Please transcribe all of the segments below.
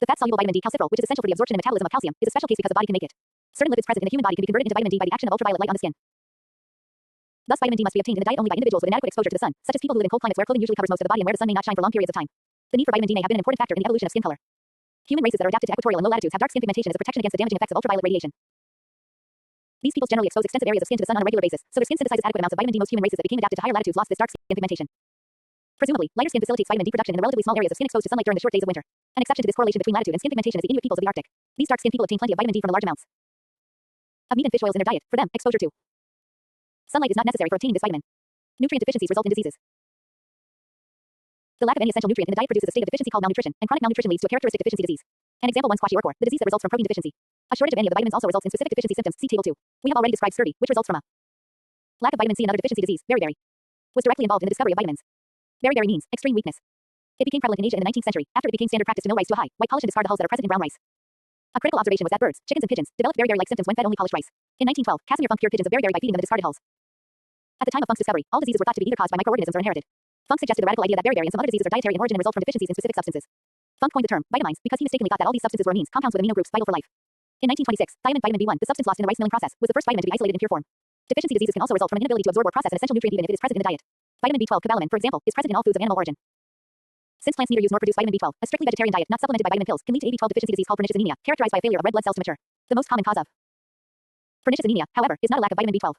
The fat-soluble vitamin D calciferol, which is essential for the absorption and metabolism of calcium, is a special case because the body can make it. Certain lipids present in the human body can be converted into vitamin D by the action of ultraviolet light on the skin. Thus, vitamin D must be obtained in the diet only by individuals with inadequate exposure to the sun, such as people who live in cold climates where clothing usually covers most of the body and where the sun may not shine for long periods of time. The need for vitamin D may have been an important factor in the evolution of skin color. Human races that are adapted to equatorial and low latitudes have dark skin pigmentation as a protection against the damaging effects of ultraviolet radiation. These peoples generally expose extensive areas of skin to the sun on a regular basis, so their skin synthesizes adequate amounts of vitamin D. Most human races that became adapted to higher latitudes lost this dark skin pigmentation. Presumably, lighter skin facilitates vitamin D production in the relatively small areas of skin exposed to sunlight during the short days of winter. An exception to this correlation between latitude and skin pigmentation is the Inuit peoples of the Arctic. These dark-skinned people obtain plenty of vitamin D from the large amounts of meat and fish oils in their diet. For them, exposure to sunlight is not necessary for obtaining this vitamin. Nutrient deficiencies result in diseases. The lack of any essential nutrient in the diet produces a state of deficiency called malnutrition, and chronic malnutrition leads to a characteristic deficiency disease. An example: 1 squashy orchor, the disease that results from protein deficiency. A shortage of any of the vitamins also results in specific deficiency symptoms. See table 2. We have already described scurvy, which results from a lack of vitamin C. Another deficiency disease, beriberi, was directly involved in the discovery of vitamins. Beriberi means extreme weakness. It became prevalent in Asia in the 19th century, after it became standard practice to mill rice to a high, white polish and discard the hulls that are present in brown rice. A critical observation was that birds, chickens and pigeons, developed beriberi-like symptoms when fed only polished rice. In 1912, Casimir Funk cured pigeons of beriberi by feeding them the discarded hulls. At the time of Funk's discovery, all diseases were thought to be either caused by microorganisms or inherited. Funk suggested the radical idea that beriberi and some other diseases are dietary in origin and result from deficiencies in specific substances. Funk coined the term vitamines because he mistakenly thought that all these substances were amines, compounds with amino groups vital for life. In 1926, vitamin B1, the substance lost in the rice milling process, was the first vitamin to be isolated in pure form. Deficiency diseases can also result from an inability to absorb or process an essential nutrient even if it is present in the diet. Vitamin B12, cobalamin, for example, is present in all foods of animal origin. Since plants neither use nor produce vitamin B12, a strictly vegetarian diet not supplemented by vitamin pills can lead to a B12 deficiency disease called pernicious anemia, characterized by a failure of red blood cells to mature. The most common cause of pernicious anemia, however, is not a lack of vitamin B12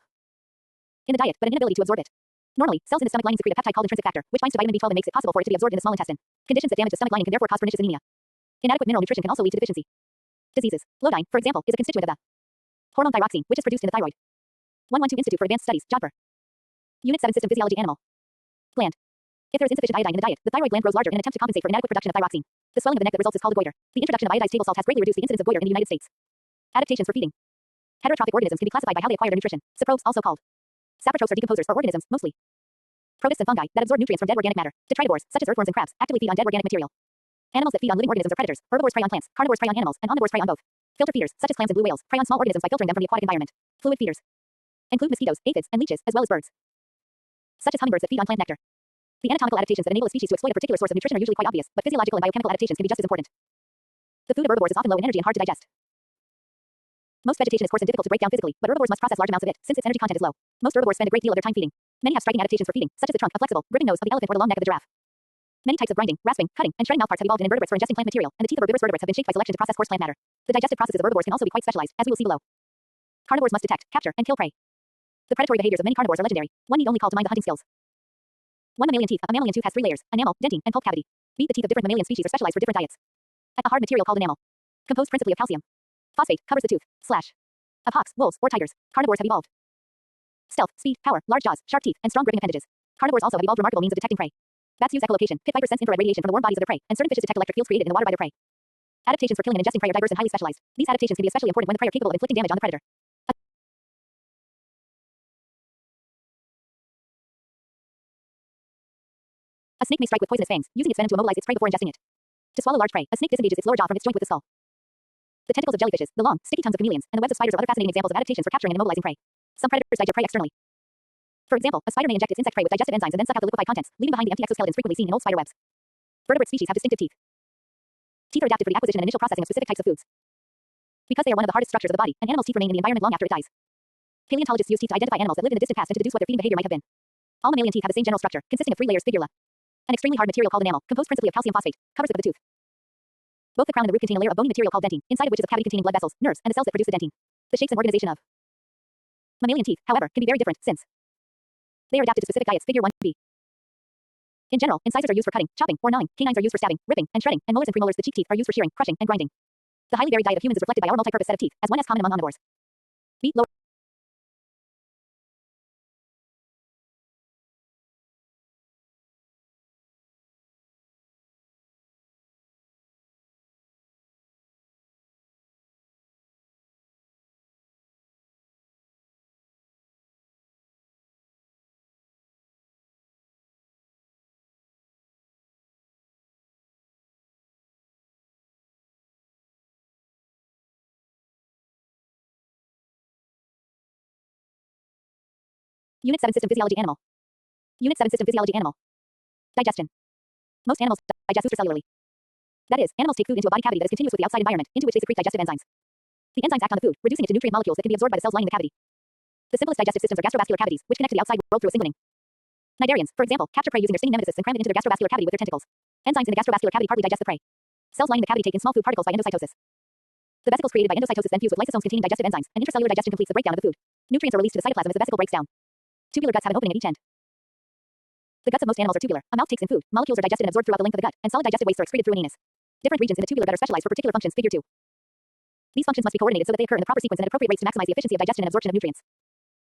in the diet, but an inability to absorb it. Normally, cells in the stomach lining secrete a peptide called intrinsic factor, which binds to vitamin B12 and makes it possible for it to be absorbed in the small intestine. Conditions that damage the stomach lining can therefore cause pernicious anemia. Inadequate mineral nutrition can also lead to deficiency diseases. Flodyne, for example, is a constituent of the hormone thyroxine, which is produced in the thyroid. 112 Institute for Advanced Studies, Jodhpur. Unit 7 System Physiology Animal gland. If there is insufficient iodine in the diet, the thyroid gland grows larger in an attempt to compensate for inadequate production of thyroxine. The swelling of the neck that results is called a goiter. The introduction of iodized table salt has greatly reduced the incidence of goiter in the United States. Adaptations for feeding. Heterotrophic organisms can be classified by how they acquire their nutrition. Saprobes, also called saprotrophs, are decomposers or organisms, mostly protists and fungi, that absorb nutrients from dead organic matter. Detritivores, such as earthworms and crabs, actively feed on dead organic material. Animals that feed on living organisms are predators. Herbivores prey on plants, carnivores prey on animals, and omnivores prey on both. Filter feeders, such as clams and blue whales, prey on small organisms by filtering them from the aquatic environment. Fluid feeders include mosquitoes, aphids, and leeches, as well as birds, such as hummingbirds that feed on plant nectar. The anatomical adaptations that enable a species to exploit a particular source of nutrition are usually quite obvious, but physiological and biochemical adaptations can be just as important. The food of herbivores is often low in energy and hard to digest. Most vegetation is coarse and difficult to break down physically, but herbivores must process large amounts of it, since its energy content is low. Most herbivores spend a great deal of their time feeding. Many have striking adaptations for feeding, such as the trunk, a flexible, gripping nose of the elephant, or the long neck of the giraffe. Many types of grinding, rasping, cutting, and shredding mouthparts have evolved in invertebrates for ingesting plant material, and the teeth of herbivorous vertebrates have been shaped by selection to process coarse plant matter. The digestive processes of herbivores can also be quite specialized, as we will see below. Carnivores must detect, capture, and kill prey. The predatory behaviors of many carnivores are legendary. One need only call to mind the hunting skills. 1 Mammalian teeth. A mammalian tooth has 3 layers: enamel, dentine, and pulp cavity. The teeth of different mammalian species are specialized for different diets. A hard material called enamel, composed principally of calcium phosphate, covers the tooth. Slash of hawks, wolves, or tigers. Carnivores have evolved stealth, speed, power, large jaws, sharp teeth, and strong gripping appendages. Carnivores also have evolved remarkable means of detecting prey. Bats use echolocation. Pit vipers sense infrared radiation from the warm bodies of their prey, and certain fishes detect electric fields created in the water by their prey. Adaptations for killing and ingesting prey are diverse and highly specialized. These adaptations can be especially important when the prey are capable of inflicting damage on the predator. A snake may strike with poisonous fangs, using its venom to immobilize its prey before ingesting it. To swallow large prey, a snake disengages its lower jaw from its joint with the skull. The tentacles of jellyfishes, the long, sticky tongues of chameleons, and the webs of spiders are other fascinating examples of adaptations for capturing and immobilizing prey. Some predators digest prey externally. For example, a spider may inject its insect prey with digestive enzymes and then suck out the liquefied contents, leaving behind the empty exoskeletons frequently seen in old spider webs. Vertebrate species have distinctive teeth. Teeth are adapted for the acquisition and initial processing of specific types of foods. Because they are one of the hardest structures of the body, an animal's teeth remain in the environment long after it dies. Paleontologists use teeth to identify animals that lived in the distant past and to deduce what their feeding behavior might have been. All mammalian teeth have the same general structure, consisting of 3 layers: fibula, an extremely hard material called enamel, composed principally of calcium phosphate, covers the tooth. Both the crown and the root contain a layer of bony material called dentine, inside of which is a cavity containing blood vessels, nerves, and the cells that produce the dentine. The shapes and organization of mammalian teeth, however, can be very different, since they are adapted to specific diets. Figure 1b. In general, incisors are used for cutting, chopping, or gnawing. Canines are used for stabbing, ripping, and shredding, and molars and premolars, the cheek teeth, are used for shearing, crushing, and grinding. The highly varied diet of humans is reflected by our multi-purpose set of teeth, as one as common among omnivores. B. Lower. Unit 7 System Physiology Animal. Unit 7 System Physiology Animal. Digestion. Most animals digest supracellularly. That is, animals take food into a body cavity that is continuous with the outside environment, into which they secrete digestive enzymes. The enzymes act on the food, reducing it to nutrient molecules that can be absorbed by the cells lining the cavity. The simplest digestive systems are gastrovascular cavities, which connect to the outside world through a single lining. Cnidarians, for example, capture prey using their stinging nematocysts and cram it into their gastrovascular cavity with their tentacles. Enzymes in the gastrovascular cavity partly digest the prey. Cells lining the cavity take in small food particles by endocytosis. The vesicles created by endocytosis then fuse with lysosomes containing digestive enzymes, and intracellular digestion completes the breakdown of the food. Nutrients are released to the cytoplasm as the vesicle breaks down. Tubular guts have an opening at each end. The guts of most animals are tubular. A mouth takes in food, molecules are digested and absorbed throughout the length of the gut, and solid digestive wastes are excreted through an anus. Different regions in the tubular gut are specialized for particular functions. Figure 2. These functions must be coordinated so that they occur in the proper sequence and at appropriate rates to maximize the efficiency of digestion and absorption of nutrients.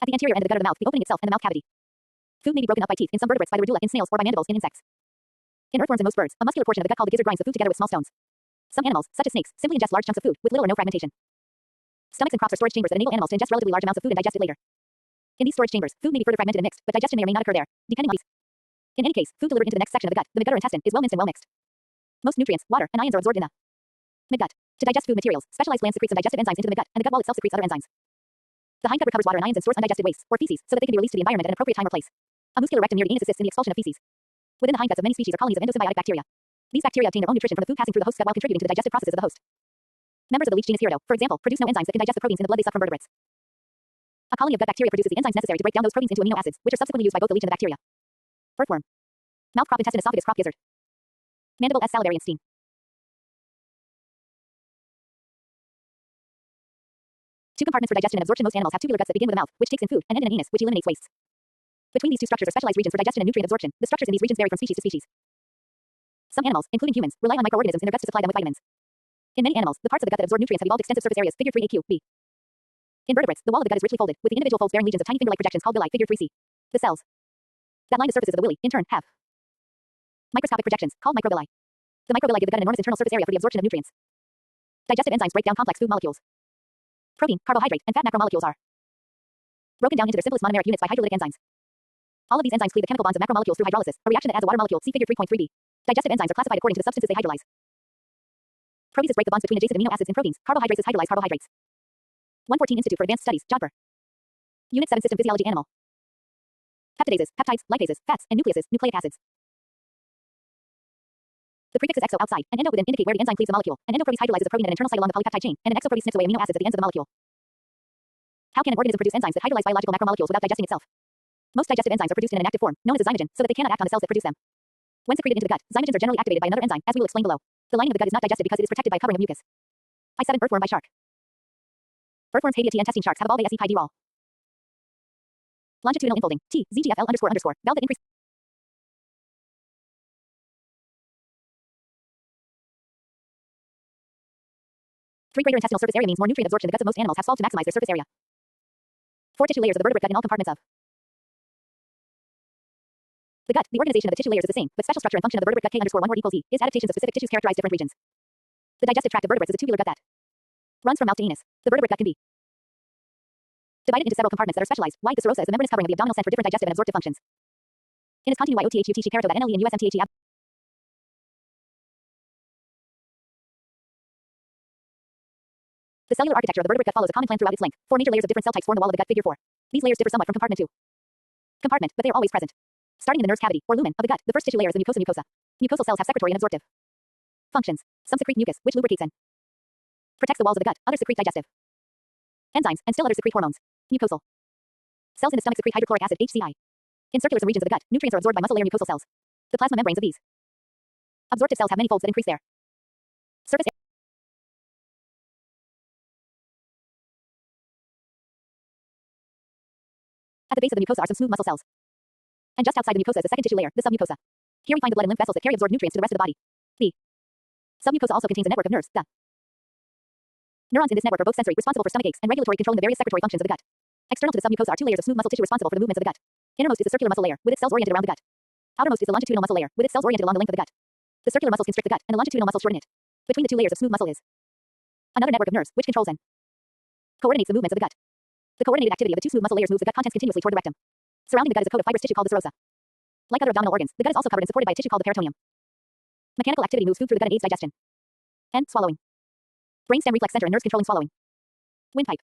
At the anterior end of the gut of the mouth, the opening itself and the mouth cavity. Food may be broken up by teeth in some vertebrates, by the medulla in snails, or by mandibles in insects. In earthworms and most birds, a muscular portion of the gut called the gizzard grinds the food together with small stones. Some animals, such as snakes, simply ingest large chunks of food with little or no fragmentation. Stomachs and crops are storage chambers that enable animals to ingest relatively large amounts of food and digest it later. In these storage chambers, food may be further fragmented and mixed, but digestion may or may not occur there, depending on these. In any case, food delivered into the next section of the gut, the midgut or intestine, is well minced and well mixed. Most nutrients, water, and ions are absorbed in the midgut. To digest food materials, specialized glands secrete some digestive enzymes into the midgut, and the gut wall itself secretes other enzymes. The hindgut recovers water and ions and stores undigested wastes, or feces, so that they can be released to the environment at an appropriate time or place. A muscular rectum near the anus assists in the expulsion of feces. Within the hindguts of many species are colonies of endosymbiotic bacteria. These bacteria obtain their own nutrition from the food passing through the host's gut while contributing to the digestive processes of the host. Members of the leech genus Hirado, for example, produce no enzymes that can digest the proteins in the blood they suck from vertebrates. A colony of gut bacteria produces the enzymes necessary to break down those proteins into amino acids, which are subsequently used by both the leech and the bacteria. Earthworm. Mouth crop, intestine, esophagus crop, gizzard. Mandible S. salivary and steam. Two compartments for digestion and absorption. Most animals have tubular guts that begin with a mouth, which takes in food, and end in an anus, which eliminates wastes. Between these two structures are specialized regions for digestion and nutrient absorption. The structures in these regions vary from species to species. Some animals, including humans, rely on microorganisms in their guts to supply them with vitamins. In many animals, the parts of the gut that absorb nutrients have evolved extensive surface areas. Figure 3a, q, b. In vertebrates, the wall of the gut is richly folded, with the individual folds bearing legions of tiny finger-like projections called villi. Figure 3c. The cells that line the surfaces of the willi, in turn, have microscopic projections, called microvilli. The microvilli give the gut an enormous internal surface area for the absorption of nutrients. Digestive enzymes break down complex food molecules. Protein, carbohydrate, and fat macromolecules are broken down into their simplest monomeric units by hydrolytic enzymes. All of these enzymes cleave the chemical bonds of macromolecules through hydrolysis, a reaction that adds a water molecule. See figure 3.3b. Digestive enzymes are classified according to the substances they hydrolyze. Proteases break the bonds between adjacent amino acids in proteins. Carbohydrates hydrolyze carbohydrates. 114 Institute for Advanced Studies, Jodhpur. Unit 7 System Physiology Animal. Peptidases, peptides, lipases, fats, and nucleases, nucleic acids. The prefix is exo, outside, and endo within indicate where the enzyme cleaves the molecule. An endoprotease hydrolyzes a protein at an internal site along the polypeptide chain, and an exoprotease snips away amino acids at the ends of the molecule. How can an organism produce enzymes that hydrolyze biological macromolecules without digesting itself? Most digestive enzymes are produced in an inactive form, known as a zymogen, so that they cannot act on the cells that produce them. When secreted into the gut, zymogens are generally activated by another enzyme, as we will explain below. The lining of the gut is not digested because it is protected by a covering of mucus. I7 Earthworm by shark. Earthworms, Hadia T, and testing sharks have all the SE pi D-roll. Longitudinal infolding, T, ZGFL __, valve that increase. Greater intestinal surface area means more nutrient absorption. The guts of most animals have solved to maximize their surface area. 4 tissue layers of the vertebrate gut in all compartments of the gut. The organization of the tissue layers is the same, but special structure and function of the vertebrate gut K_1 more equals E is adaptations of specific tissues characterize different regions. The digestive tract of vertebrates is a tubular gut that runs from mouth to anus. The vertebrate gut can be divided into several compartments that are specialized. Y. The serosa is the membranous covering of the abdominal sac for different digestive and absorptive functions. In its continui OTHUTT character that NLE and USMTHE ab. The cellular architecture of the vertebrate gut follows a common plan throughout its length. 4 major layers of different cell types form the wall of the gut. Figure 4. These layers differ somewhat from compartment to compartment, but they are always present. Starting in the nerves cavity, or lumen, of the gut, the first tissue layer is the mucosa mucosa. Mucosal cells have secretory and absorptive functions. Some secrete mucus, which lubricates and protects the walls of the gut. Others secrete digestive enzymes, and still others secrete hormones. Mucosal cells in the stomach secrete hydrochloric acid, HCl. In circular regions of the gut, nutrients are absorbed by muscle layer mucosal cells. The plasma membranes of these absorptive cells have many folds that increase their surface area. At the base of the mucosa are some smooth muscle cells. And just outside the mucosa is the second tissue layer, the submucosa. Here we find the blood and lymph vessels that carry absorbed nutrients to the rest of the body. The submucosa also contains a network of nerves. The neurons in this network are both sensory, responsible for stomach aches, and regulatory, controlling the various secretory functions of the gut. External to the submucosa are 2 layers of smooth muscle tissue responsible for the movements of the gut. Innermost is the circular muscle layer, with its cells oriented around the gut. Outermost is the longitudinal muscle layer, with its cells oriented along the length of the gut. The circular muscles constrict the gut, and the longitudinal muscles shorten it. Between the 2 layers of smooth muscle is another network of nerves, which controls and coordinates the movements of the gut. The coordinated activity of the 2 smooth muscle layers moves the gut contents continuously toward the rectum. Surrounding the gut is a coat of fibrous tissue called the serosa. Like other abdominal organs, the gut is also covered and supported by a tissue called the peritoneum. Mechanical activity moves food through the gut and aids digestion. And swallowing. Brainstem reflex center and nerves controlling swallowing. Windpipe.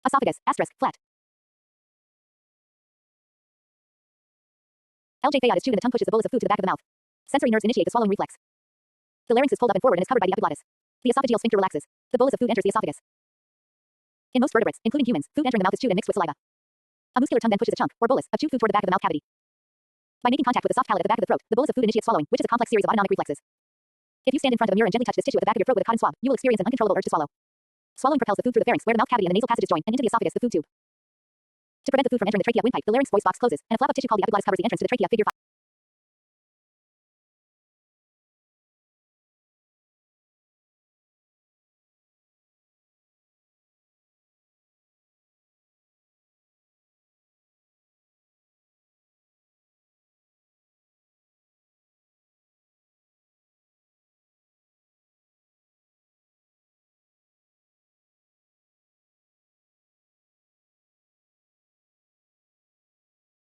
Esophagus, flat. LJ fayad is chewed and the tongue pushes the bolus of food to the back of the mouth. Sensory nerves initiate the swallowing reflex. The larynx is pulled up and forward and is covered by the epiglottis. The esophageal sphincter relaxes. The bolus of food enters the esophagus. In most vertebrates, including humans, food entering the mouth is chewed and mixed with saliva. A muscular tongue then pushes a chunk, or bolus, of chewed food toward the back of the mouth cavity. By making contact with the soft palate at the back of the throat, the bolus of food initiates swallowing, which is a complex series of autonomic reflexes. If you stand in front of a mirror and gently touch this tissue at the back of your throat with a cotton swab, you will experience an uncontrollable urge to swallow. Swallowing propels the food through the pharynx, where the mouth cavity and the nasal passages join, and into the esophagus, the food tube. To prevent the food from entering the trachea windpipe, the larynx voice box closes, and a flap of tissue called the epiglottis covers the entrance to the trachea. Figure 5.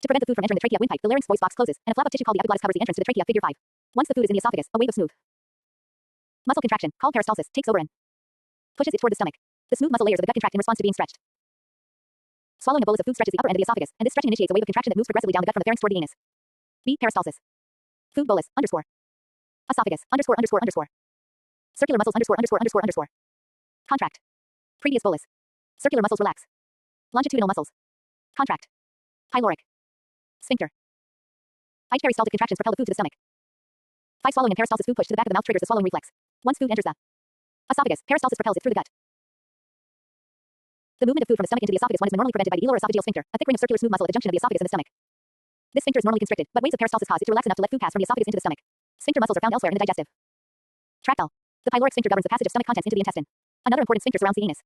To prevent the food from entering the trachea windpipe, the larynx voice box closes, and a flap of tissue called the epiglottis covers the entrance to the trachea. Figure 5. Once the food is in the esophagus, a wave of smooth muscle contraction, called peristalsis, takes over and pushes it toward the stomach. The smooth muscle layers of the gut contract in response to being stretched. Swallowing a bolus of food stretches the upper end of the esophagus, and this stretching initiates a wave of contraction that moves progressively down the gut from the pharynx toward the anus. B. Peristalsis. Food bolus, underscore. Esophagus, underscore, underscore, underscore. Circular muscles, underscore, underscore, underscore, underscore. Contract. Previous bolus. Circular muscles relax. Longitudinal muscles. Contract. Pyloric. Sphincter. 5 peristaltic contractions propel the food to the stomach. 5 swallowing and peristalsis food push to the back of the mouth triggers the swallowing reflex. Once food enters the esophagus, peristalsis propels it through the gut. The movement of food from the stomach into the esophagus is normally prevented by the elar-esophageal sphincter, a thick ring of circular smooth muscle at the junction of the esophagus and the stomach. This sphincter is normally constricted, but waves of peristalsis cause it to relax enough to let food pass from the esophagus into the stomach. Sphincter muscles are found elsewhere in the digestive tract. The pyloric sphincter governs the passage of stomach contents into the intestine. Another important sphincter surrounds the anus.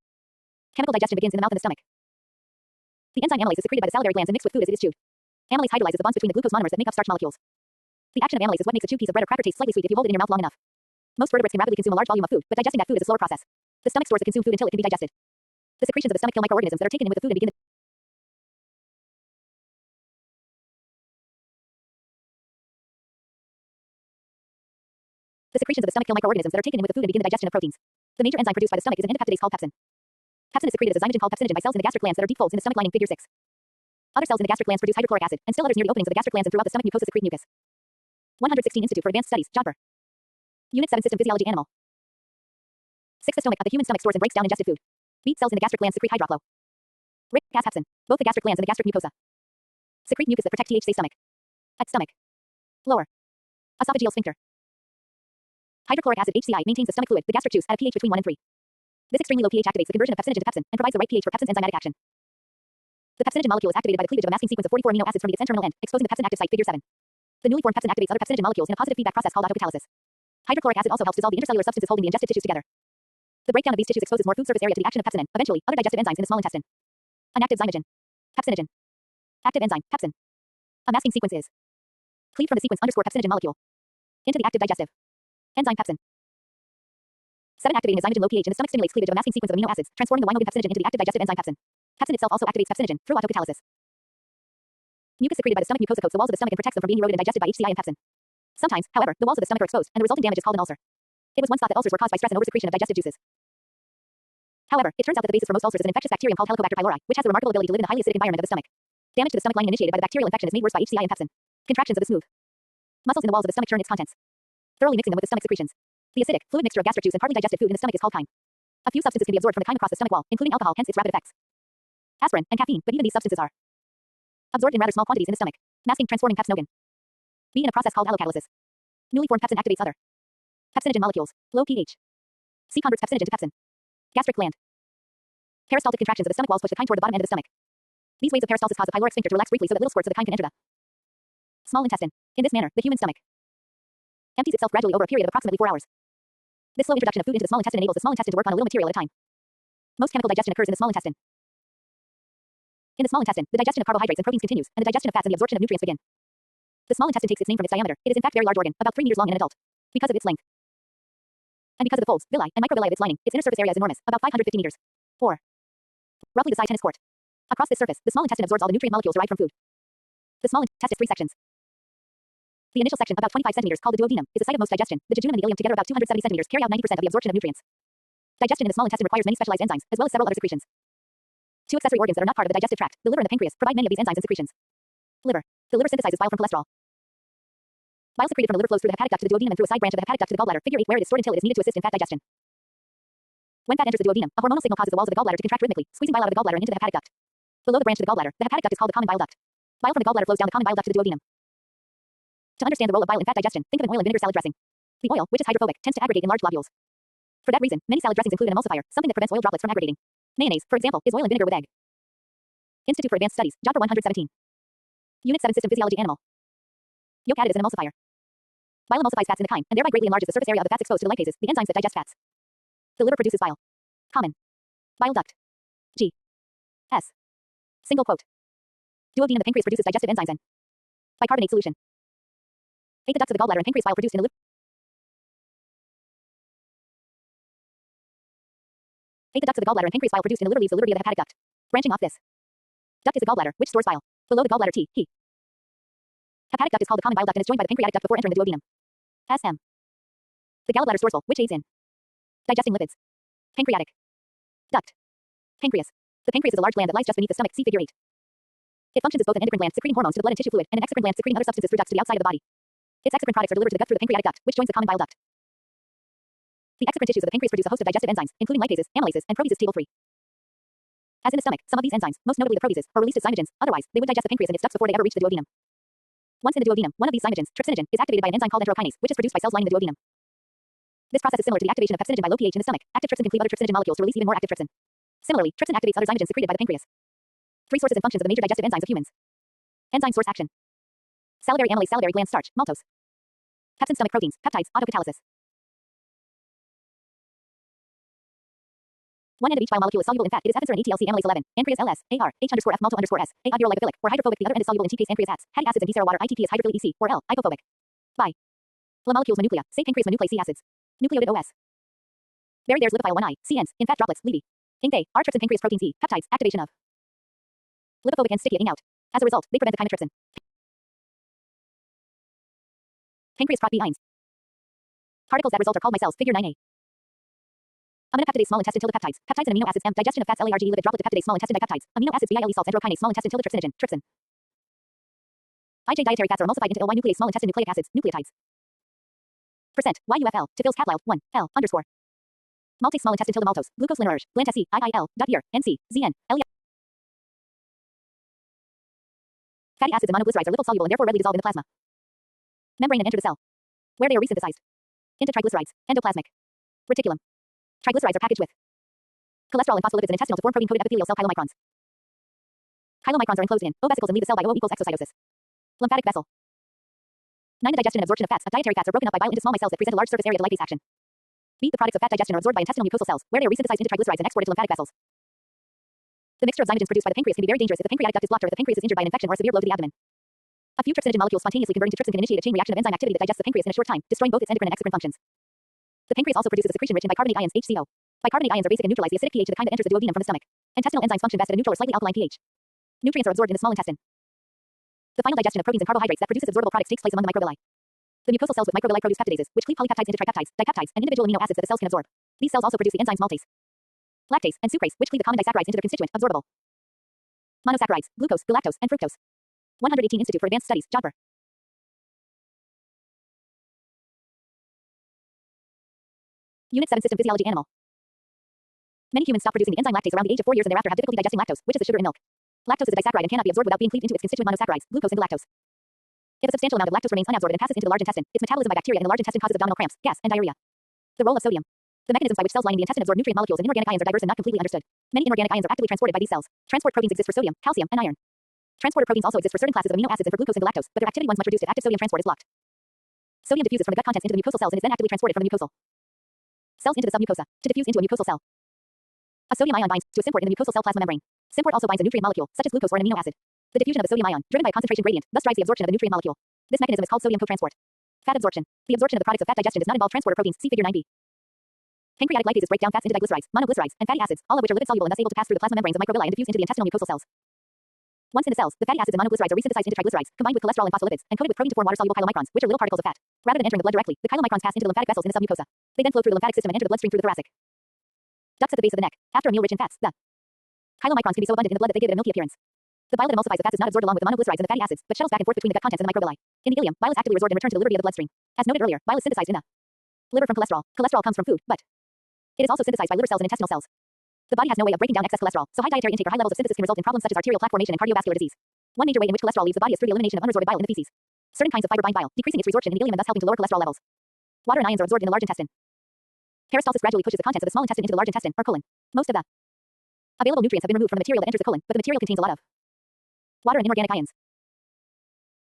Chemical digestion begins in the mouth and the stomach. The enzyme amylase is secreted by the salivary glands and mixed with food as it is chewed. Amylase hydrolyzes the bonds between the glucose monomers that make up starch molecules. The action of amylase is what makes a chewed piece of bread or cracker taste slightly sweet if you hold it in your mouth long enough. Most vertebrates can rapidly consume a large volume of food, but digesting that food is a slower process. The stomach stores the consumed food until it can be digested. The secretions of the stomach kill microorganisms that are taken in with the food and begin the digestion of proteins. The major enzyme produced by the stomach is an endopeptidase called pepsin. Pepsin is secreted as a zymogen called pepsinogen by cells in the gastric glands that are deep folds in the stomach lining. Figure 6. Other cells in the gastric glands produce hydrochloric acid, and still others near the openings of the gastric glands and throughout the stomach mucosa secrete mucus. 116 Institute for Advanced Studies, Jodhpur. Unit 7 System Physiology Animal. 6. The stomach of the human stomach stores and breaks down ingested food. Beet cells in the gastric glands secrete hydrochlor. Rich gas pepsin. Both the gastric glands and the gastric mucosa secrete mucus that protect THC stomach. At stomach. Lower. Esophageal sphincter. Hydrochloric acid HCl maintains the stomach fluid, the gastric juice, at a pH between 1 and 3. This extremely low pH activates the conversion of pepsinogen to pepsin and provides the right pH for pepsin's enzymatic action. The pepsinogen molecule is activated by the cleavage of a masking sequence of 44 amino acids from its N-terminal end, exposing the pepsin active site. Figure 7. The newly formed pepsin activates other pepsinogen molecules in a positive feedback process called autocatalysis. Hydrochloric acid also helps dissolve the intercellular substances holding the ingested tissues together. The breakdown of these tissues exposes more food surface area to the action of pepsinin. Eventually, other digestive enzymes in the small intestine. An active zymogen. Pepsinogen. Active enzyme. Pepsin. A masking sequence is cleaved from the sequence underscore pepsinogen molecule into the active digestive enzyme pepsin. 7. Activating a zymogen low pH in the stomach stimulates cleavage of a masking sequence of amino acids, transforming the winogen pepsinogen into the active digestive enzyme pepsin. Pepsin itself also activates pepsinogen through autocatalysis. Mucus secreted by the stomach mucosa coats the walls of the stomach and protects them from being eroded and digested by HCl and pepsin. Sometimes, however, the walls of the stomach are exposed, and the resulting damage is called an ulcer. It was once thought that ulcers were caused by stress and oversecretion of digestive juices. However, it turns out that the basis for most ulcers is an infectious bacterium called Helicobacter pylori, which has the remarkable ability to live in the highly acidic environment of the stomach. Damage to the stomach lining initiated by the bacterial infection is made worse by HCl and pepsin. Contractions of the smooth muscles in the walls of the stomach churn its contents, thoroughly mixing them with the stomach secretions. The acidic, fluid mixture of gastric juice and partly digested food in the stomach is called chyme. A few substances can be absorbed from the chyme across the stomach wall, including alcohol, hence its rapid effects. Aspirin and caffeine, but even these substances are absorbed in rather small quantities in the stomach, masking transforming pepsinogen. B in a process called allocatalysis. Newly formed pepsin activates other pepsinogen molecules. Low pH. C converts pepsinogen to pepsin. Gastric gland. Peristaltic contractions of the stomach walls push the chyme toward the bottom end of the stomach. These waves of peristalsis cause the pyloric sphincter to relax briefly so that little squirts of the chyme can enter the small intestine. In this manner, the human stomach empties itself gradually over a period of approximately 4 hours. This slow introduction of food into the small intestine enables the small intestine to work on a little material at a time. Most chemical digestion occurs in the small intestine. In the small intestine, the digestion of carbohydrates and proteins continues, and the digestion of fats and the absorption of nutrients begin. The small intestine takes its name from its diameter. It is in fact a very large organ, about 3 meters long in an adult. Because of its length, and because of the folds, villi, and microvilli of its lining, its inner surface area is enormous, about 550 meters, or roughly the size of a tennis court. Across this surface, the small intestine absorbs all the nutrient molecules derived from food. The small intestine has 3 sections. The initial section, about 25 centimeters, called the duodenum, is the site of most digestion. The jejunum and the ileum, together about 270 centimeters, carry out 90% of the absorption of nutrients. Digestion in the small intestine requires many specialized enzymes, as well as several other secretions. 2 accessory organs that are not part of the digestive tract, the liver and the pancreas, provide many of these enzymes and secretions. Liver. The liver synthesizes bile from cholesterol. Bile secreted from the liver flows through the hepatic duct to the duodenum and through a side branch of the hepatic duct to the gallbladder. Figure 8 where it is stored until it is needed to assist in fat digestion. When fat enters the duodenum, a hormonal signal causes the walls of the gallbladder to contract rhythmically, squeezing bile out of the gallbladder and into the hepatic duct. Below the branch to the gallbladder, the hepatic duct is called the common bile duct. Bile from the gallbladder flows down the common bile duct to the duodenum. To understand the role of bile in fat digestion, think of an oil and vinegar salad dressing. The oil, which is hydrophobic, tends to aggregate in large globules. For that reason, many salad dressings include an emulsifier, something that prevents oil droplets from aggregating. Mayonnaise, for example, is oil and vinegar with egg. Institute for Advanced Studies, Jopper 117. Unit 7 System Physiology Animal. Yolk added as an emulsifier. Bile emulsifies fats in the chyme, and thereby greatly enlarges the surface area of the fats exposed to the lipases, the enzymes that digest fats. The liver produces bile. Common. Bile duct. G. S. Single quote. Duodenum, the pancreas produces digestive enzymes and bicarbonate solution. 8. The ducts of the gallbladder and pancreas bile produced in the liver. 8. The ducts of the gallbladder and pancreas bile produced in the liver leaves the liver via the hepatic duct. Branching off this duct is the gallbladder, which stores bile. Below the gallbladder T. He. Hepatic duct is called the common bile duct and is joined by the pancreatic duct before entering the duodenum. SM. The gallbladder stores bile, which aids in digesting lipids. Pancreatic duct. Pancreas. The pancreas is a large gland that lies just beneath the stomach. See figure 8. It functions as both an endocrine gland secreting hormones to the blood and tissue fluid and an exocrine gland secreting other substances through ducts to the outside of the body. Its exocrine products are delivered to the gut through the pancreatic duct, which joins the common bile duct. The exocrine tissues of the pancreas produce a host of digestive enzymes, including lipases, amylases, and proteases. Table 3. As in the stomach, some of these enzymes, most notably the proteases, are released as zymogens. Otherwise, they would digest the pancreas and its ducts before they ever reach the duodenum. Once in the duodenum, one of these zymogens, trypsinogen, is activated by an enzyme called enterokinase, which is produced by cells lining the duodenum. This process is similar to the activation of pepsinogen by low pH in the stomach. Active trypsin can cleave other trypsinogen molecules to release even more active trypsin. Similarly, trypsin activates other zymogens secreted by the pancreas. 3 sources and functions of the major digestive enzymes of humans. Enzyme source action. Salivary amylase, salivary gland starch, maltose. Pepsin stomach proteins, peptides, autocatalysis. One end of each biomolecule is soluble in fat. It is ephedrine ETLC amylase 11, ancrease LS, AR, H_F malto_S, A hydrolipophilic, or hydrophobic. The other end is soluble in TPase ancrease hats, fatty acids and D-serowater ITP is hydrophilic EC, or L, ipophobic. Bi. La molecules mononuclea, say pancrease mononuclease C acids. Nucleotide OS. Buried there's lipophile 1I, CNs, in fat droplets, Levy. Ink A, R trypsin pancreas proteins E, peptides, activation of. Lipophobic and sticky ing out. As a result, they prevent the chymotrypsin. Pancreas prot B ions. Particles that result are called micelles, figure 9A. Aminopeptidase small intestine tilde peptides. Peptides and amino acids M. Digestion of fats LARGE lipid droplet to peptidase small intestine dipeptides. Amino acids BILE salts enterokinase small intestine tilde trypsinogen, trypsin. IJ dietary fats are emulsified into LY nuclease small intestine nucleic acids, nucleotides. Percent YUFL to Phil's Catlile 1 L underscore. Maltase small intestine tilde maltose. Glucose lineage. Blant SE IIL dot here NC ZN LE. Fatty acids and monoglycerides are liposoluble and therefore readily dissolve in the plasma membrane and enter the cell, where they are resynthesized into triglycerides. Endoplasmic reticulum. Triglycerides are packaged with cholesterol and phospholipids and intestinal to form protein-coated epithelial cell chylomicrons. Chylomicrons are enclosed in O vesicles and leave the cell by O equals exocytosis. Lymphatic vessel. 9. The digestion and absorption of fats. Dietary fats are broken up by bile into small micelles that present a large surface area to lipase action. B. The products of fat digestion are absorbed by intestinal mucosal cells, where they are resynthesized into triglycerides and exported to lymphatic vessels. The mixture of zymogens produced by the pancreas can be very dangerous if the pancreatic duct is blocked or if the pancreas is injured by an infection or a severe blow to the abdomen. A few trypsinogen molecules spontaneously converting to trypsin can initiate a chain reaction of enzyme activity that digests the pancreas in a short time, destroying both its endocrine and exocrine functions. The pancreas also produces a secretion rich in bicarbonate ions, HCO. Bicarbonate ions are basic and neutralize the acidic pH to the kind that enters the duodenum from the stomach. Intestinal enzymes function best at a neutral or slightly alkaline pH. Nutrients are absorbed in the small intestine. The final digestion of proteins and carbohydrates that produces absorbable products takes place among the microvilli. The mucosal cells with microvilli produce peptidases, which cleave polypeptides into tripeptides, dipeptides, and individual amino acids that the cells can absorb. These cells also produce the enzymes maltase, lactase, and sucrase, which cleave the common disaccharides into their constituent, absorbable monosaccharides, glucose, galactose, and fructose. 118 Institute for Advanced Studies, Jodhpur. Unit 7 System Physiology Animal. Many humans stop producing the enzyme lactase around the age of 4 years and thereafter have difficulty digesting lactose, which is the sugar in milk. Lactose is a disaccharide and cannot be absorbed without being cleaved into its constituent monosaccharides, glucose and galactose. If a substantial amount of lactose remains unabsorbed and passes into the large intestine, its metabolism by bacteria in the large intestine causes abdominal cramps, gas, and diarrhea. The role of sodium. The mechanisms by which cells lining the intestine absorb nutrient molecules and inorganic ions are diverse and not completely understood. Many inorganic ions are actively transported by these cells. Transport proteins exist for sodium, calcium, and iron. Transporter proteins also exist for certain classes of amino acids and for glucose and galactose, but their activity once much reduced if active sodium transport is blocked. Sodium diffuses from the gut contents into the mucosal cells and is then actively transported from the mucosal cells into the submucosa to diffuse into a mucosal cell. A sodium ion binds to a symport in the mucosal cell plasma membrane. Symport also binds a nutrient molecule, such as glucose or an amino acid. The diffusion of the sodium ion, driven by a concentration gradient, thus drives the absorption of the nutrient molecule. This mechanism is called sodium cotransport. Fat absorption. The absorption of the products of fat digestion does not involve transporter proteins. See figure 9b. Pancreatic lipases break down fats into diglycerides, monoglycerides, and fatty acids, all of which are lipid soluble and thus able to pass through the plasma membranes of microvilli and diffuse into the intestinal mucosal cells. Once in the cells, the fatty acids and monoglycerides are resynthesized into triglycerides, combined with cholesterol and phospholipids, and coated with protein to form water-soluble chylomicrons, which are little particles of fat. Rather than entering the blood directly, the chylomicrons pass into the lymphatic vessels in the submucosa. They then flow through the lymphatic system and enter the bloodstream through the thoracic ducts at the base of the neck. After a meal rich in fats, the chylomicrons can be so abundant in the blood that they give it a milky appearance. The bile that emulsifies the fats is not absorbed along with the monoglycerides and the fatty acids, but shuttles back and forth between the gut contents and the microvilli. In the ileum, bile is actively resorbed and returned to the liver via the bloodstream. As noted earlier, bile is synthesized in the liver from cholesterol. Cholesterol comes from food, but it is also synthesized by liver cells and intestinal cells. The body has no way of breaking down excess cholesterol, so high dietary intake or high levels of synthesis can result in problems such as arterial plaque formation and cardiovascular disease. One major way in which cholesterol leaves the body is through the elimination of unresorted bile in the feces. Certain kinds of fiber bind bile, decreasing its resorption in the ileum and thus helping to lower cholesterol levels. Water and ions are absorbed in the large intestine. Peristalsis gradually pushes the contents of the small intestine into the large intestine, or colon. Most of the available nutrients have been removed from the material that enters the colon, but the material contains a lot of water and inorganic ions.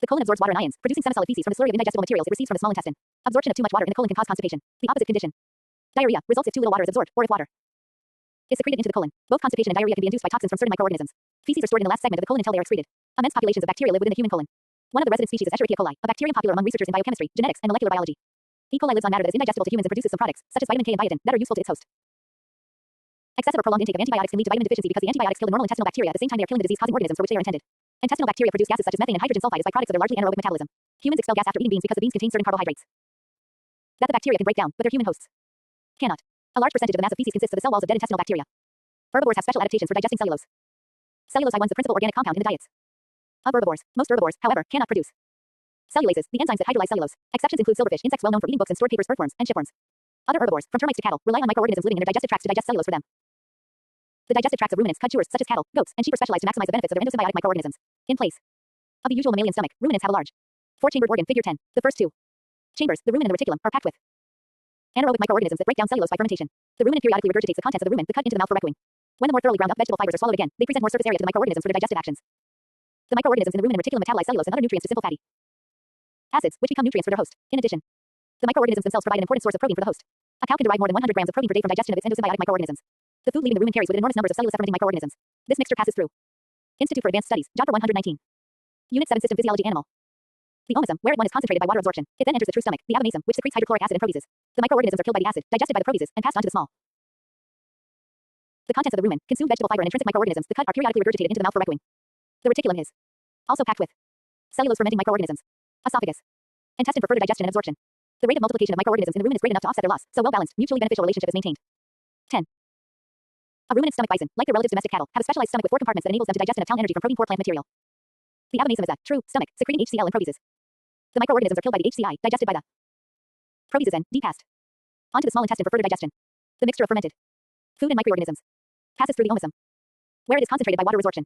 The colon absorbs water and ions, producing semisolid feces from a slurry of indigestible materials it receives from the small intestine. Absorption of too much water in the colon can cause constipation. The opposite condition, diarrhea, results if too little water is absorbed, or if water is secreted into the colon. Both constipation and diarrhea can be induced by toxins from certain microorganisms. Feces are stored in the last segment of the colon until they are excreted. Immense populations of bacteria live within the human colon. One of the resident species is Escherichia coli, a bacterium popular among researchers in biochemistry, genetics, and molecular biology. E. coli lives on matter that is indigestible to humans and produces some products, such as vitamin K and biotin, that are useful to its host. Excessive or prolonged intake of antibiotics can lead to vitamin deficiency because the antibiotics kill the normal intestinal bacteria at the same time they are killing the disease-causing organisms for which they are intended. Intestinal bacteria produce gases such as methane and hydrogen sulfide as byproducts of their largely anaerobic metabolism. Humans expel gas after eating beans because the beans contain certain carbohydrates that the bacteria can break down, but their human hosts cannot. A large percentage of the mass of feces consists of the cell walls of dead intestinal bacteria. Herbivores have special adaptations for digesting cellulose. Cellulose I1 is the principal organic compound in the diets of herbivores. Most herbivores, however, cannot produce cellulases, the enzymes that hydrolyze cellulose. Exceptions include silverfish, insects well known for eating books and stored papers, earthworms, and shipworms. Other herbivores, from termites to cattle, rely on microorganisms living in their digestive tracts to digest cellulose for them. The digestive tracts of ruminants, cud chewers, such as cattle, goats, and sheep are specialized to maximize the benefits of their endosymbiotic microorganisms. In place of the usual mammalian stomach, ruminants have a large, four-chambered organ, figure 10. The first two chambers, the rumen and the reticulum, are packed with anaerobic microorganisms that break down cellulose by fermentation. The ruminant periodically regurgitates the contents of the rumen, the cut into the mouth for reckoing. When the more thoroughly ground up vegetable fibers are swallowed again, they present more surface area to the microorganisms for their digestive actions. The microorganisms in the rumen and reticulum metabolize cellulose and other nutrients to simple fatty acids, which become nutrients for their host. In addition, the microorganisms themselves provide an important source of protein for the host. A cow can derive more than 100 grams of protein per day from digestion of its endosymbiotic microorganisms. The food leaving the rumen carries with it enormous numbers of cellulose-fermenting microorganisms. This mixture passes through Institute for Advanced Studies, Job 119. Unit 7 System Physiology Animal. The omosome, where it one is concentrated by water absorption. It then enters the true stomach, the abomasum, which secretes hydrochloric acid and proteases. The microorganisms are killed by the acid, digested by the proteases, and passed on to the small. The contents of the rumen, consumed vegetable fiber and intrinsic microorganisms, the cut are periodically regurgitated into the mouth for reckoing. The reticulum is also packed with cellulose-fermenting microorganisms. Esophagus. Intestine for further digestion and absorption. The rate of multiplication of microorganisms in the rumen is great enough to offset their loss, so well-balanced, mutually beneficial relationship is maintained. 10. A ruminant stomach bison, like their relatives domestic cattle, have a specialized stomach with 4 compartments that enables them to digest and obtain energy from protein-poor plant material. The abomasum is a true stomach, secreting HCl and proteases. The microorganisms are killed by the HCl, digested by the proteases and passed onto the small intestine for further digestion. The mixture of fermented food and microorganisms passes through the omosome, where it is concentrated by water resorption.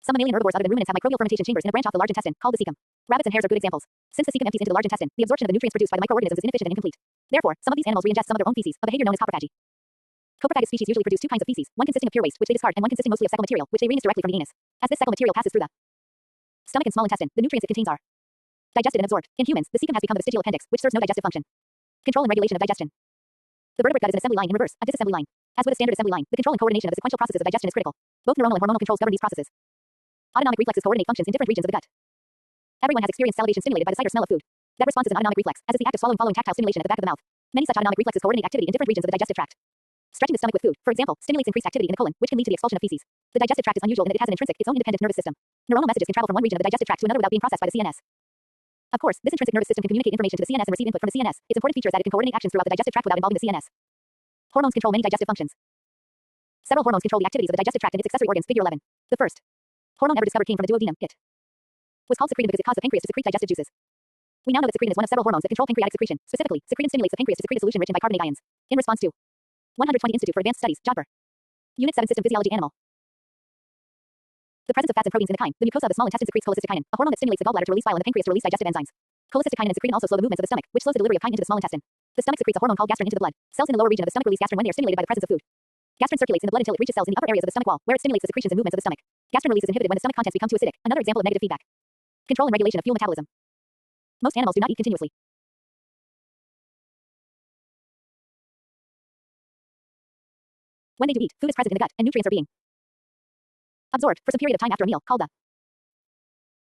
Some mammalian herbivores other than ruminants have microbial fermentation chambers in a branch off the large intestine, called the cecum. Rabbits and hares are good examples. Since the cecum empties into the large intestine, the absorption of the nutrients produced by the microorganisms is inefficient and incomplete. Therefore, some of these animals re-ingest some of their own feces, a behavior known as coprophagy. Coprophagus species usually produce 2 kinds of feces, one consisting of pure waste, which they discard, and one consisting mostly of cecal material, which they reintroduce directly from the anus. As this cecal material passes through the stomach and small intestine, the nutrients it contains are digested and absorbed. In humans, the cecum has become the vestigial appendix, which serves no digestive function. Control and regulation of digestion. The vertebrate gut is an assembly line in reverse, a disassembly line. As with a standard assembly line, the control and coordination of the sequential processes of digestion is critical. Both neuronal and hormonal controls govern these processes. Autonomic reflexes coordinate functions in different regions of the gut. Everyone has experienced salivation stimulated by the sight or smell of food. That response is an autonomic reflex, as is the act of swallowing following tactile stimulation at the back of the mouth. Many such autonomic reflexes coordinate activity in different regions of the digestive tract. Stretching the stomach with food, for example, stimulates increased activity in the colon, which can lead to the expulsion of feces. The digestive tract is unusual in that it has an intrinsic, its own independent nervous system. Neuronal messages can travel from one region of the digestive tract to another without being processed by the CNS. Of course, this intrinsic nervous system can communicate information to the CNS and receive input from the CNS. Its important feature is that it can coordinate actions throughout the digestive tract without involving the CNS. Hormones control many digestive functions. Several hormones control the activities of the digestive tract and its accessory organs. Figure 11. The first hormone ever discovered came from the duodenum. It was called secretin because it caused the pancreas to secrete digestive juices. We now know that secretin is one of several hormones that control pancreatic secretion. Specifically, secretin stimulates the pancreas to secrete a solution rich in bicarbonate ions. In response to 120 Institute for Advanced Studies, Jodhpur. Unit 7 System Physiology Animal. The presence of fats and proteins in the chyme, the mucosa of the small intestine secretes cholecystokinin, a hormone that stimulates the gallbladder to release bile and the pancreas to release digestive enzymes. Cholecystokinin and secretin also slow the movements of the stomach, which slows the delivery of chyme into the small intestine. The stomach secretes a hormone called gastrin into the blood. Cells in the lower region of the stomach release gastrin when they are stimulated by the presence of food. Gastrin circulates in the blood until it reaches cells in the upper areas of the stomach wall, where it stimulates the secretions and movements of the stomach. Gastrin release is inhibited when the stomach contents become too acidic. Another example of negative feedback. Control and regulation of fuel metabolism. Most animals do not eat continuously. When they do eat, food is present in the gut, and nutrients are being absorbed for some period of time after a meal, called the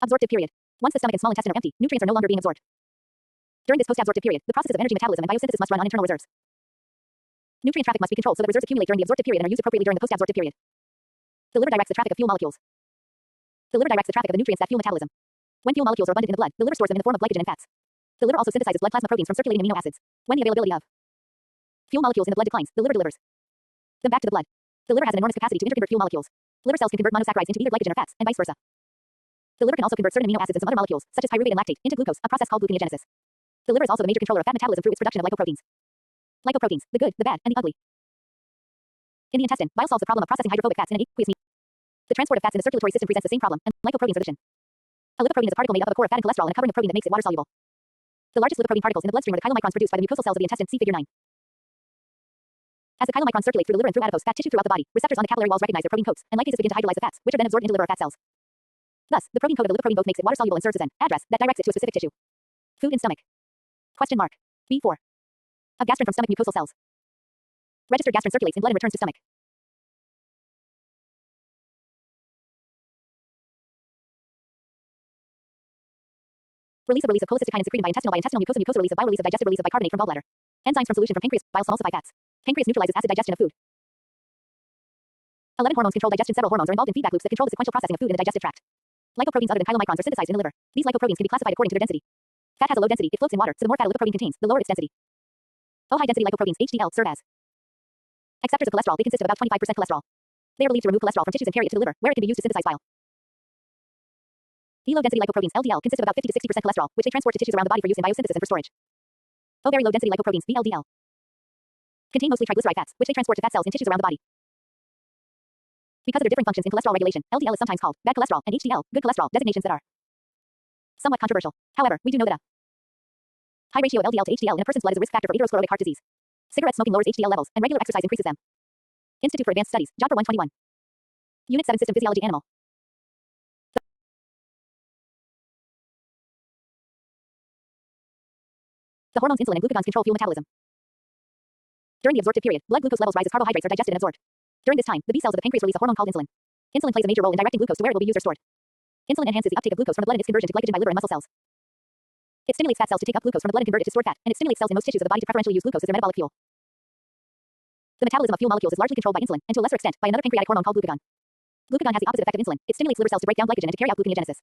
absorptive period. Once the stomach and small intestine are empty, nutrients are no longer being absorbed. During this post-absorptive period, the processes of energy metabolism and biosynthesis must run on internal reserves. Nutrient traffic must be controlled so that reserves accumulate during the absorptive period and are used appropriately during the post-absorptive period. The liver directs the traffic of fuel molecules. The liver directs the traffic of the nutrients that fuel metabolism. When fuel molecules are abundant in the blood, the liver stores them in the form of glycogen and fats. The liver also synthesizes blood plasma proteins from circulating amino acids. When the availability of fuel molecules in the blood declines, the liver delivers them back to the blood. The liver has an enormous capacity to interconvert fuel molecules. Liver cells can convert monosaccharides into either glycogen or fats, and vice versa. The liver can also convert certain amino acids and some other molecules, such as pyruvate and lactate, into glucose, a process called gluconeogenesis. The liver is also the major controller of fat metabolism through its production of lipoproteins. Lipoproteins, the good, the bad, and the ugly. In the intestine, bile solves the problem of processing hydrophobic fats in an aqueous medium. The transport of fats in the circulatory system presents the same problem, and lipoproteins are the solution. A lipoprotein is a particle made up of a core of fat and cholesterol and a covering of protein that makes it water soluble. The largest lipoprotein particles in the bloodstream are the chylomicrons produced by the mucosal cells of the intestine. See figure 9. As the chylomicrons circulate through the liver and through adipose fat tissue throughout the body, receptors on the capillary walls recognize their protein coats, and lipases begin to hydrolyze the fats, which are then absorbed into liver or fat cells. Thus, the protein code of the lipoprotein both makes it water soluble and serves as an address that directs it to a specific tissue. Food in stomach. Question mark. B4. Of gastrin from stomach mucosal cells. Registered gastrin circulates in blood and returns to stomach. Release of cholecystokinin secreted by intestinal mucosa, release of bile, release of digestive, release of bicarbonate from gallbladder. Enzymes from solution from pancreas, bile emulsify fats. Pancreas neutralizes acid digestion of food. 11 hormones control digestion. Several hormones are involved in feedback loops that control the sequential processing of food in the digestive tract. Lipoproteins other than chylomicrons are synthesized in the liver. These lipoproteins can be classified according to their density. Fat has a low density. It floats in water, so the more fat a lipoprotein contains, the lower its density. High density lipoproteins, HDL, serve as acceptors of cholesterol. They consist of about 25% cholesterol. They are believed to remove cholesterol from tissues and carry it to the liver, where it can be used to synthesize bile. Low density lipoproteins, LDL, consist of about 50 to 60% cholesterol, which they transport to tissues around the body for use in biosynthesis and for storage. Very low density lipoproteins, VLDL, contain mostly triglyceride fats, which they transport to fat cells in tissues around the body. Because of their different functions in cholesterol regulation, LDL is sometimes called bad cholesterol and HDL, good cholesterol, designations that are somewhat controversial. However, we do know that a high ratio of LDL to HDL in a person's blood is a risk factor for atherosclerotic heart disease. Cigarette smoking lowers HDL levels, and regular exercise increases them. Institute for Advanced Studies, Jodhpur 121. Unit 7 System Physiology Animal. The hormones insulin and glucagons control fuel metabolism. During the absorptive period, blood glucose levels rise as carbohydrates are digested and absorbed. During this time, the B cells of the pancreas release a hormone called insulin. Insulin plays a major role in directing glucose to where it will be used or stored. Insulin enhances the uptake of glucose from the blood and its conversion to glycogen by liver and muscle cells. It stimulates fat cells to take up glucose from the blood and convert it to stored fat, and it stimulates cells in most tissues of the body to preferentially use glucose as their metabolic fuel. The metabolism of fuel molecules is largely controlled by insulin, and to a lesser extent, by another pancreatic hormone called glucagon. Glucagon has the opposite effect of insulin. It stimulates liver cells to break down glycogen and to carry out gluconeogenesis.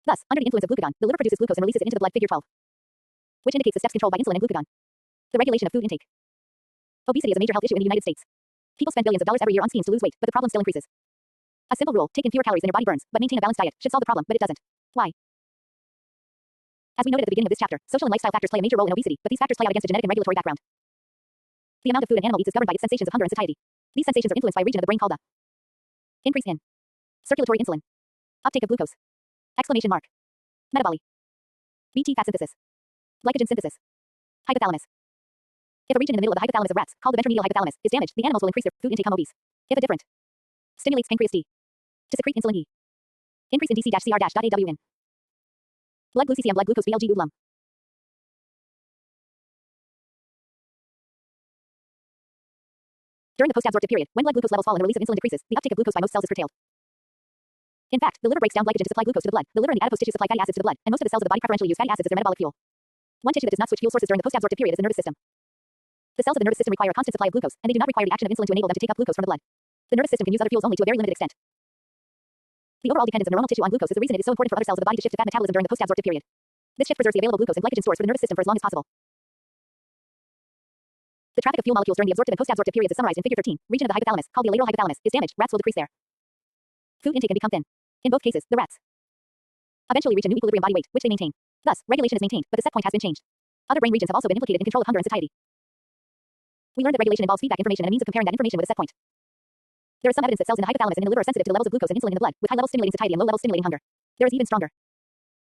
Thus, under the influence of glucagon, the liver produces glucose and releases it into the blood. Figure 12. Which indicates the steps controlled by insulin and glucagon. The regulation of food intake. Obesity is a major health issue in the United States. People spend billions of dollars every year on schemes to lose weight, but the problem still increases. A simple rule: take in fewer calories than your body burns, but maintain a balanced diet, should solve the problem, but it doesn't. Why? As we noted at the beginning of this chapter, social and lifestyle factors play a major role in obesity, but these factors play out against a genetic and regulatory background. The amount of food an animal eats is governed by its sensations of hunger and satiety. These sensations are influenced by a region of the brain called the increase in circulatory insulin, uptake of glucose, exclamation mark, metabolic, BT fat synthesis, glycogen synthesis, hypothalamus. If a region in the middle of the hypothalamus of rats, called the ventromedial hypothalamus, is damaged, the animals will increase their food intake, become obese. If a different stimulates pancreas D to secrete insulin E, increase in DC-CR-AWN. Blood glucose blood glucose BLG oodlum. During the post-absorptive period, when blood glucose levels fall and the release of insulin decreases, the uptake of glucose by most cells is curtailed. In fact, the liver breaks down glycogen to supply glucose to the blood. The liver and the adipose tissue supply fatty acids to the blood, and most of the cells of the body preferentially use fatty acids as their metabolic fuel. One tissue that does not switch fuel sources during the post-absorptive period is the nervous system. The cells of the nervous system require a constant supply of glucose, and they do not require the action of insulin to enable them to take up glucose from the blood. The nervous system can use other fuels only to a very limited extent. The overall dependence of neuronal tissue on glucose is the reason it is so important for other cells of the body to shift to fat metabolism during the post-absorptive period. This shift preserves the available glucose and glycogen stores for the nervous system for as long as possible. The traffic of fuel molecules during the absorptive and post-absorptive periods is summarized in figure 13. Region of the hypothalamus, called the lateral hypothalamus, is damaged. Rats will decrease their food intake and become thin. In both cases, the rats eventually reach a new equilibrium body weight, which they maintain. Thus, regulation is maintained, but the set point has been changed. Other brain regions have also been implicated in control of hunger and satiety. We learned that regulation involves feedback information and a means of comparing that information with a set point. There is some evidence that cells in the hypothalamus and in the liver are sensitive to the levels of glucose and insulin in the blood, with high levels stimulating satiety and low levels stimulating hunger. There is even stronger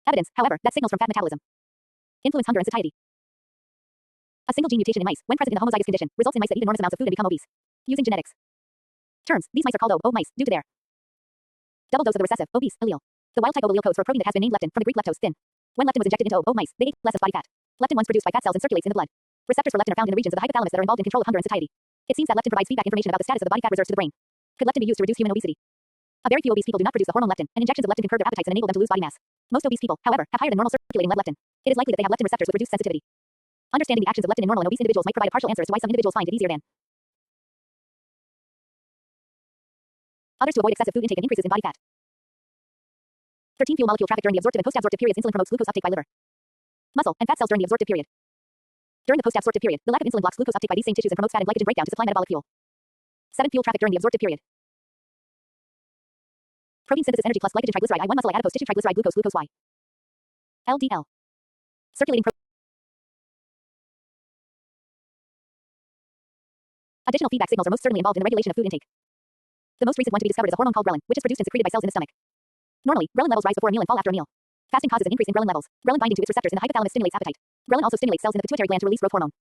evidence, however, that signals from fat metabolism influence hunger and satiety. A single gene mutation in mice, when present in the homozygous condition, results in mice that eat enormous amounts of food and become obese. Using genetics terms, these mice are called O mice, due to their double dose of the recessive, obese, allele. The wild-type O allele codes for a protein that has been named leptin, from the Greek leptos, thin. When leptin was injected into O mice, they ate less of body fat. Leptin once produced by fat cells and circulates in the blood. Receptors for leptin are found in the regions of the hypothalamus that are involved in control of hunger and satiety. It seems that leptin provides feedback information about the status of the body fat reserves to the brain. Could leptin be used to reduce human obesity? A very few obese people do not produce the hormone leptin, and injections of leptin can curb their appetites and enable them to lose body mass. Most obese people, however, have higher than normal circulating leptin. It is likely that they have leptin receptors with reduced sensitivity. Understanding the actions of leptin in normal and obese individuals might provide a partial answer as to why some individuals find it easier than others to avoid excessive food intake and increases in body fat. 13 Fuel molecule traffic during the absorptive and post-absorptive periods. Insulin promotes glucose uptake by liver, muscle, and fat cells during the absorptive period. During the post-absorptive period, the lack of insulin blocks glucose uptake by these same tissues and promotes fat and glycogen breakdown to supply metabolic fuel. 7 Fuel traffic during the absorptive period. Protein synthesis energy plus glycogen triglyceride I1 muscle adipose tissue triglyceride glucose Y. LDL. Circulating Additional feedback signals are most certainly involved in the regulation of food intake. The most recent one to be discovered is a hormone called ghrelin, which is produced and secreted by cells in the stomach. Normally, ghrelin levels rise before a meal and fall after a meal. Fasting causes an increase in ghrelin levels. Ghrelin binding to its receptors in the hypothalamus stimulates appetite. Ghrelin also stimulates cells in the pituitary gland to release growth hormone.